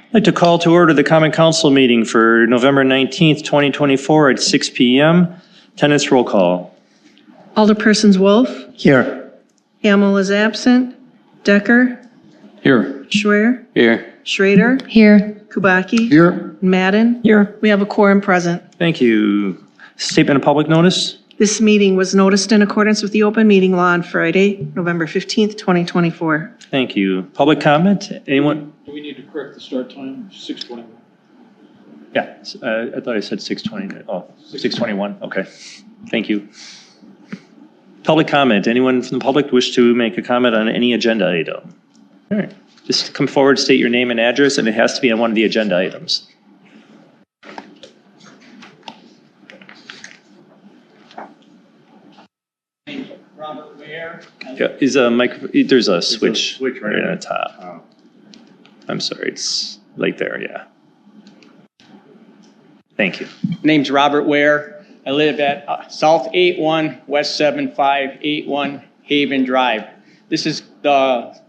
I'd like to call to order the Common Council meeting for November 19th, 2024 at 6 p.m. Attendance roll call. Alderpersons Wolf. Here. Hamel is absent. Decker. Here. Schwer. Here. Schrader. Here. Kubaki. Here. Madden. Here. We have a quorum present. Thank you. Statement of public notice. This meeting was noticed in accordance with the open meeting law on Friday, November 15th, 2024. Thank you. Public comment? Anyone? Do we need to correct the start time? 6:21. Yeah, I thought I said 6:20. Oh, 6:21. Okay. Thank you. Public comment. Anyone from the public wish to make a comment on any agenda item? All right. Just come forward, state your name and address, and it has to be on one of the agenda items. Robert Ware. Yeah, is a mic? There's a switch switch right on the top. I'm sorry, it's right there. Yeah. Thank you. Name's Robert Ware. I live at South 81 West 7581 Haven Drive. This is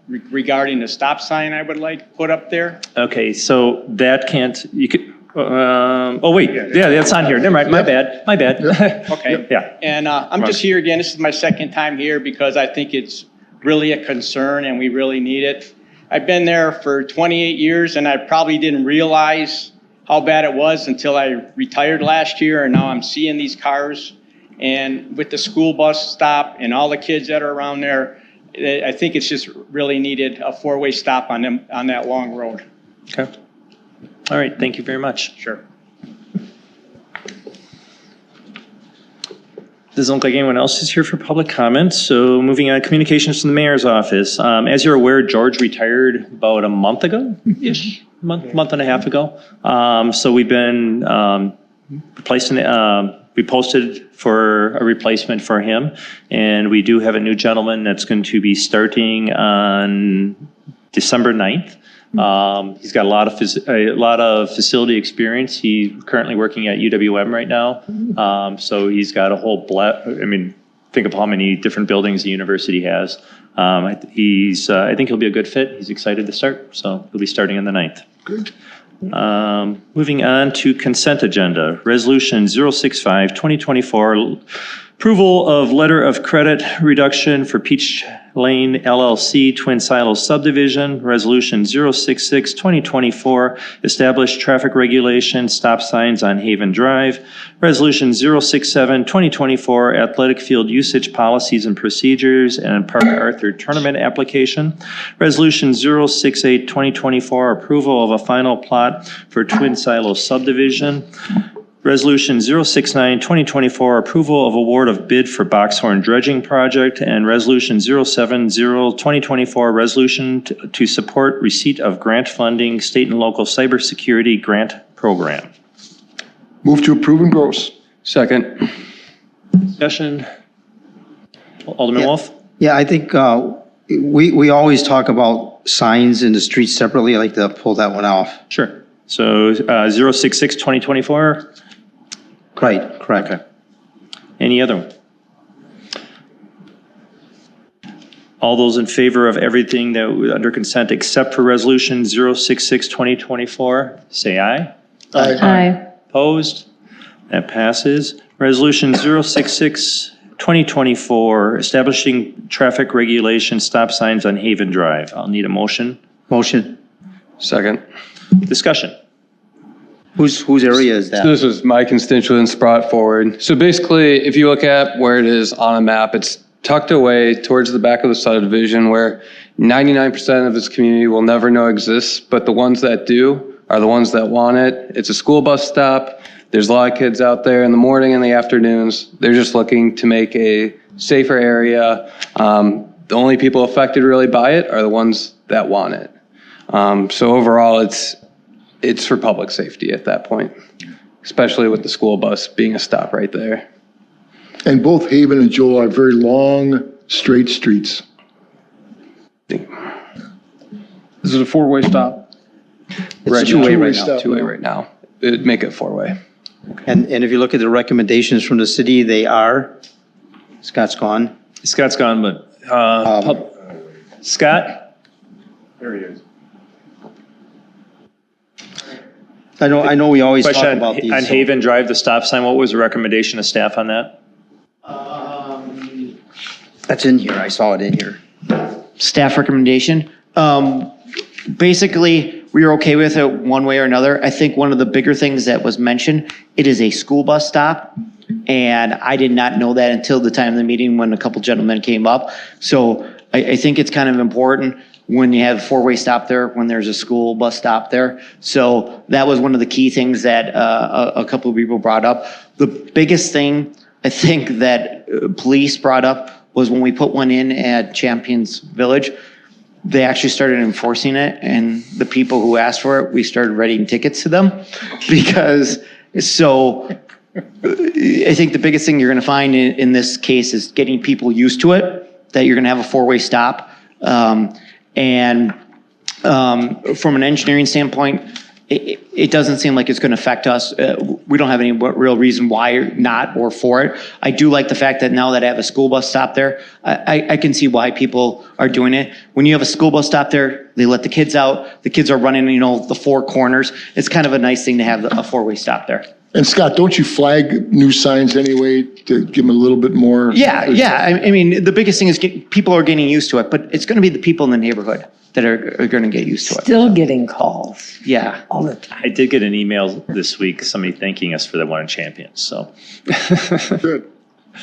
regarding the stop sign I would like put up there. Okay, so that can't. You could. Oh wait, yeah, that's on here. Never mind. My bad. My bad. Okay. Yeah. And I'm just here again. This is my second time here because I think it's really a concern and we really need it. I've been there for 28 years and I probably didn't realize how bad it was until I retired last year, and now I'm seeing these cars. And with the school bus stop and all the kids that are around there, I think it's just really needed a four-way stop on them on that long road. Okay. All right. Thank you very much. Sure. Doesn't look like anyone else is here for public comment. So moving on, communications from the mayor's office. As you're aware, George retired about a month ago-ish, month and a half ago. So we've been replacing. We posted for a replacement for him, and we do have a new gentleman that's going to be starting on December 9th. He's got a lot of facility experience. He's currently working at UWM right now. So he's got a whole think of how many different buildings the university has. I think he'll be a good fit. He's excited to start. So he'll be starting on the 9th. Good. Moving on to consent agenda. Resolution 065, 2024. Approval of letter of credit reduction for Peach Lane LLC Twin Silos subdivision. Resolution 066, 2024. Establish traffic regulation stop signs on Haven Drive. Resolution 067, 2024. Athletic field usage policies and procedures and Park Arthur tournament application. Resolution 068, 2024. Approval of a final plot for Twin Silos subdivision. Resolution 069, 2024, approval of award of bid for Boxhorn dredging project, and Resolution 070, 2024, resolution to support receipt of grant funding, state and local cybersecurity grant program. Move to approve and gross. Second. Discussion. Alderman Wolf? Yeah, I think we always talk about signs in the streets separately. I like to pull that one off. Sure. So 066, 2024? Right, correct. Okay. Any other one? All those in favor of everything that under consent except for resolution 066, 2024, say aye. Aye. Aye. Opposed? That passes. Resolution 066, 2024, establishing traffic regulation stop signs on Haven Drive. I'll need a motion. Motion. Second. Discussion. Whose area is that? So this was my constituents brought forward. So basically, if you look at where it is on a map, it's tucked away towards the back of the subdivision where 99% of this community will never know exists, but the ones that do are the ones that want it. It's a school bus stop. There's a lot of kids out there in the morning and the afternoons. They're just looking to make a safer area. The only people affected really by it are the ones that want it. So overall, it's for public safety at that point, especially with the school bus being a stop right there. And both Haven and Joel are very long, straight streets. Is it a four-way stop? It's two-way right now. stop. Two-way right now. It'd make it four-way. And if you look at the recommendations from the city, they are, Scott's gone. Scott's gone, but Scott? There he is. I know we always talk Question about these. on so- Haven Drive, the stop sign, what was the recommendation of staff on that? That's in here. I saw it in here. Staff recommendation. Basically, we were okay with it one way or another. I think one of the bigger things that was mentioned, it is a school bus stop. And I did not know that until the time of the meeting when a couple gentlemen came up. So I think it's kind of important when you have a four-way stop there, when there's a school bus stop there. So that was one of the key things that a couple of people brought up. The biggest thing I think that police brought up was when we put one in at Champions Village, they actually started enforcing it, and the people who asked for it, we started writing tickets to them because I think the biggest thing you're going to find in this case is getting people used to it, that you're going to have a four-way stop. And from an engineering standpoint, it doesn't seem like it's going to affect us. We don't have any real reason why not or for it. I do like the fact that now that I have a school bus stop there, I can see why people are doing it. When you have a school bus stop there, they let the kids out. The kids are running, the four corners. It's kind of a nice thing to have a four-way stop there. And Scott, don't you flag new signs anyway to give them a little bit more? Yeah. I mean, the biggest thing is people are getting used to it, but it's going to be the people in the neighborhood that are going to get used to it. Still getting calls Yeah. all the time. I did get an email this week, somebody thanking us for the one in Champions, so. Good.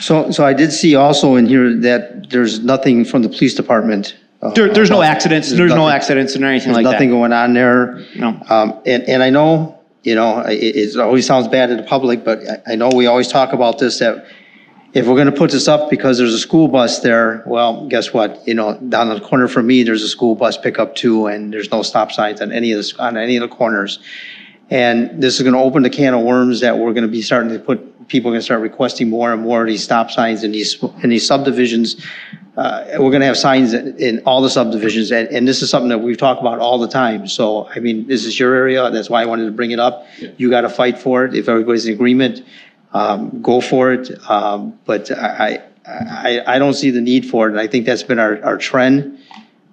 So I did see also in here that there's nothing from the police department. There's no accidents. There's no nothing- accidents or anything There's like nothing that. going on there. No. And I know, it always sounds bad to the public, but I know we always talk about this, that if we're going to put this up because there's a school bus there, well, guess what? Down the corner from me, there's a school bus pickup too, and there's no stop signs on any of the corners. And this is going to open the can of worms that we're going to be starting to people are going to start requesting more and more of these stop signs in these subdivisions. We're going to have signs in all the subdivisions, and this is something that we've talked about all the time. So, I mean, this is your area. That's why I wanted to bring it up. You got to fight for it. If everybody's in agreement, go for it. But I don't see the need for it. And I think that's been our trend.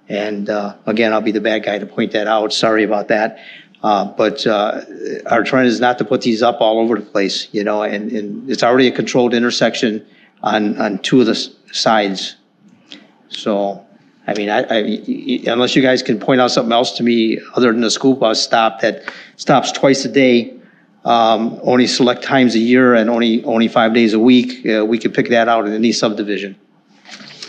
And again, I'll be the bad guy to point that out. Sorry about that. But our trend is not to put these up all over the place, and it's already a controlled intersection on two of the sides. So, I mean, unless you guys can point out something else to me other than the school bus stop that stops twice a day, only select times a year and only 5 days a week, we could pick that out in any subdivision.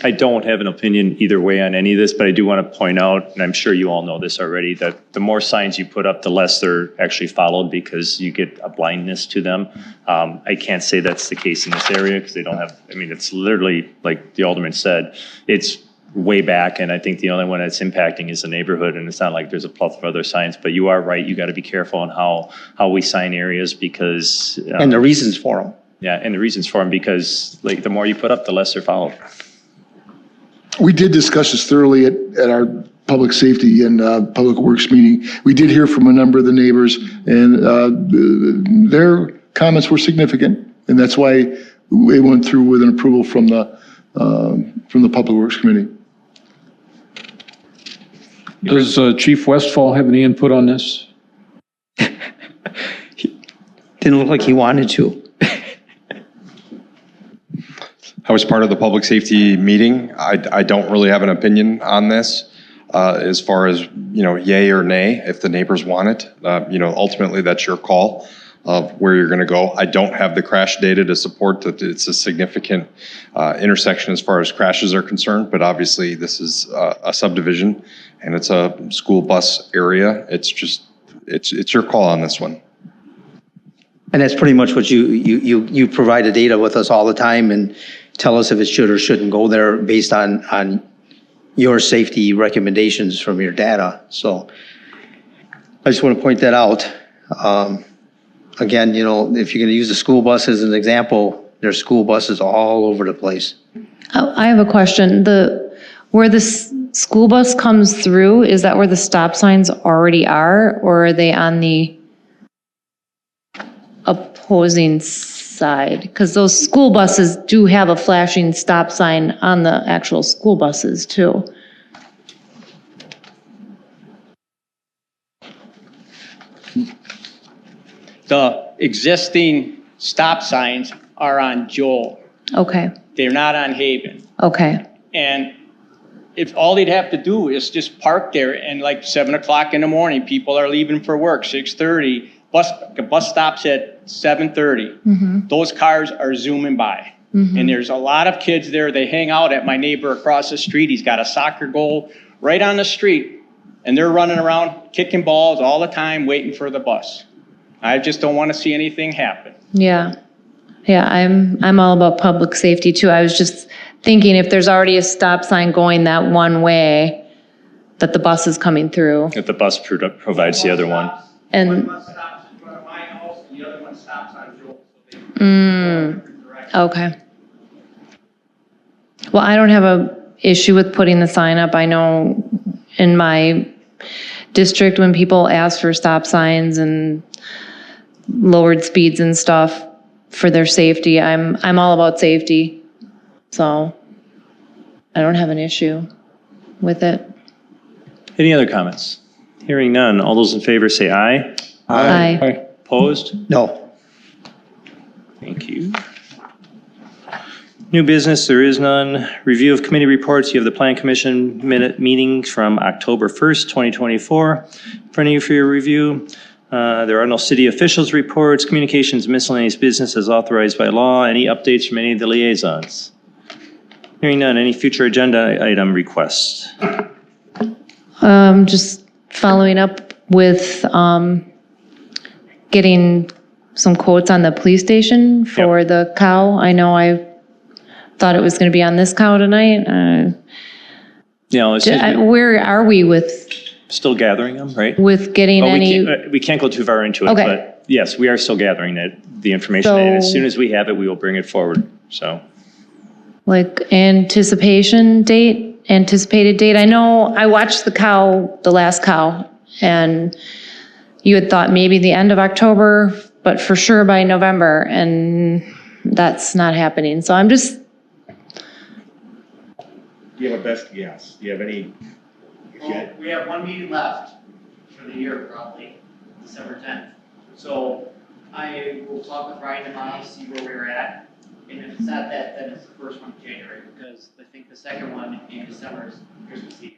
I don't have an opinion either way on any of this, but I do want to point out, and I'm sure you all know this already, that the more signs you put up, the less they're actually followed because you get a blindness to them. I can't say that's the case in this area because they don't have, it's literally, like the alderman said, it's way back, and I think the only one that's impacting is the neighborhood, and it's not like there's a plethora of other signs, but you are right, you got to be careful on how we sign areas because... and the reasons for them. Yeah, and the reasons for them because the more you put up, the less they're followed. We did discuss this thoroughly at our public safety and public works meeting. We did hear from a number of the neighbors, and their comments were significant, and that's why it went through with an approval from the public works committee. Does Chief Westfall have any input on this? Didn't look like he wanted to. I was part of the public safety meeting. I don't really have an opinion on this as far as, yay or nay, if the neighbors want it. Ultimately, that's your call of where you're going to go. I don't have the crash data to support that it's a significant intersection as far as crashes are concerned, but obviously this is a subdivision and it's a school bus area. It's your call on this one. And that's pretty much what you provide the data with us all the time and tell us if it should or shouldn't go there based on your safety recommendations from your data. So I just want to point that out. Again, if you're going to use the school bus as an example, there's school buses all over the place. I have a question. Where the school bus comes through, is that where the stop signs already are, or are they on the opposing side? Because those school buses do have a flashing stop sign on the actual school buses too. the existing stop signs are on Joel. Okay, They're not on Haven. okay, And if all they'd have to do is just park there and like 7 o'clock in the morning, people are leaving for work, 6:30, the bus stops at 7:30. Those cars are zooming by. And there's a lot of kids there. They hang out at my neighbor across the street. He's got a soccer goal right on the street. And they're running around, kicking balls all the time, waiting for the bus. I just don't want to see anything happen. yeah. Yeah, I'm all about public safety too. I was just thinking if there's already a stop sign going that one way, that the bus is coming through. If the bus provides the other one. One And, bus stops in front of my house, and the other one stops on Joel. So they go in different directions. okay. Well, I don't have a issue with putting the sign up. I know in my district, when people ask for stop signs and lowered speeds and stuff for their safety, I'm all about safety. So I don't have an issue with it. Any other comments? Hearing none. All those in favor say aye. Aye. Opposed? No. Thank you. New business, there is none. Review of committee reports. You have the Plan Commission minute meetings from October 1st, 2024 in front of you for your review. There are no city officials reports, communications, miscellaneous business as authorized by law. Any updates from any of the liaisons? Hearing none. Any future agenda item requests? Just following up with getting some quotes on the police station for the cow. I know I thought it was going to be on this cow tonight. Yeah, it's Where are we with still gathering them, right? getting Oh, any? we can't go too far into it, Okay. but yes, we are still gathering the information. So- And as soon as we have it, we will bring it forward. So, Like anticipated date. I know I watched the last cow, and you had thought maybe the end of October, but for sure by November, and that's not happening. So I'm just, do you have a best guess? Do you have any? Well, we have one meeting left for the year, probably, December 10th. So I will talk with Ryan tomorrow, see where we're at. And if it's not that, then it's the first one in January, because I think the second one in December is Christmas Eve.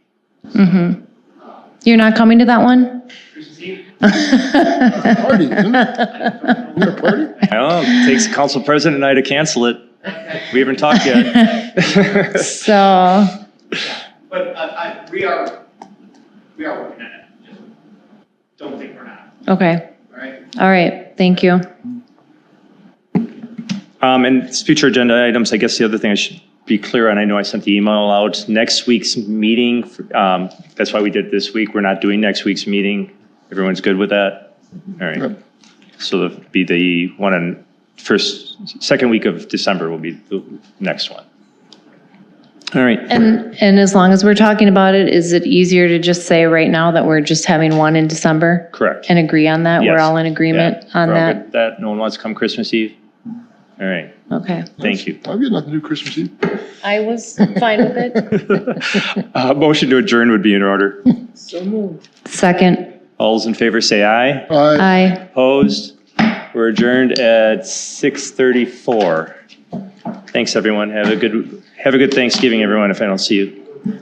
you're not coming to that one? Christmas Eve? Party, isn't it? Isn't it a party? I don't know. It takes council president and I to cancel it. We haven't talked yet. So, But we are working on it. Just don't think we're not, okay. all right? All right. Thank you. And future agenda items, I guess the other thing I should be clear on, I know I sent the email out, next week's meeting, that's why we did this week. We're not doing next week's meeting. Everyone's good with that? All right. Yep. So it'll be the one on second week of December will be the next one. All right. And as long as we're talking about it, is it easier to just say right now that we're just having one in December? Correct. And agree on that? We're Yes. all in agreement Yeah, on we're all that? good with that. No one wants to come Christmas Eve? All right. Okay. Thank you. I've got nothing to do Christmas Eve. I was fine with it. Motion to adjourn would be in order. Second. All those in favor say aye. Aye. Opposed? We're adjourned at 6:34. Thanks, everyone. Have a good Thanksgiving, everyone, if I don't see you.